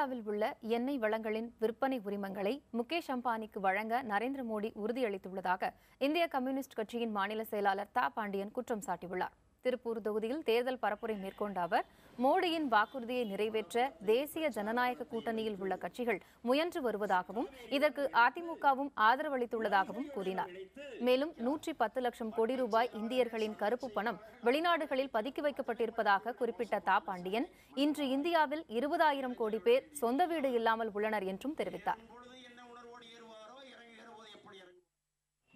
இந்தியாவில் உள்ள எண்ணெய் வளங்களின் விற்பனை உரிமங்களை முகேஷ் அம்பானிக்கு வழங்க நரேந்திர மோடி உறுதியளித்துள்ளதாக இந்திய கம்யூனிஸ்ட் கட்சியின் மாநில செயலாளர் தா பாண்டியன் குற்றம் சாட்டியுள்ளார். திருப்பூர் தொகுதியில் தேர்தல் பரப்புரை மேற்கொண்ட அவர், மோடியின் வாக்குறுதியை நிறைவேற்ற தேசிய ஜனநாயக கூட்டணியில் உள்ள கட்சிகள் முயன்று வருவதாகவும் இதற்கு அதிமுகவும் ஆதரவளித்துள்ளதாகவும் கூறினார். மேலும் 110 லட்சம் கோடி ரூபாய் இந்தியர்களின் கருப்பு பணம் வெளிநாடுகளில் பதுக்கி வைக்கப்பட்டிருப்பதாக குறிப்பிட்ட தா பாண்டியன், இன்று இந்தியாவில் 20,000 கோடி பேர் சொந்த வீடு இல்லாமல் உள்ளனர் என்றும் தெரிவித்தார்.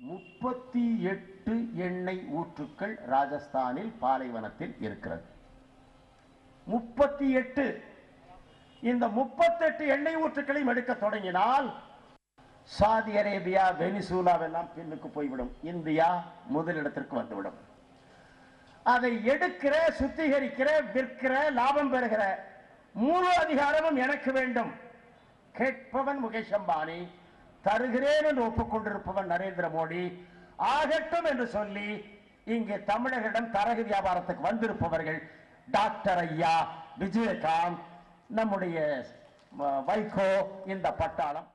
38 எண்ணெய் ஊற்றுக்கள் ராஜஸ்தானில் பாலைவனத்தில் இருக்கிறது. 38 இந்த 38 எண்ணெய் ஊற்றுக்களையும் எடுக்க தொடங்கினால் சாதி அரேபியா, வெனிசுலாவெல்லாம் பின்னுக்கு போய்விடும். இந்தியா முதலிடத்திற்கு வந்துவிடும். அதை எடுக்கிற, சுத்திகரிக்கிற, விற்கிற, லாபம் பெறுகிற முழு அதிகாரமும் எனக்கு வேண்டும். கேட்பவன் முகேஷ் அம்பானி, தருகிறேன் என்று ஒப்புக்கொண்டிருப்பவன் நரேந்திர மோடி. ஆகட்டும் என்று சொல்லி இங்கே தமிழர்களிடம் தரகு வியாபாரத்துக்கு வந்திருப்பவர்கள் டாக்டர் ஐயா, விஜயகாந்த், நம்முடைய வைகோ, இந்த பட்டாளம்.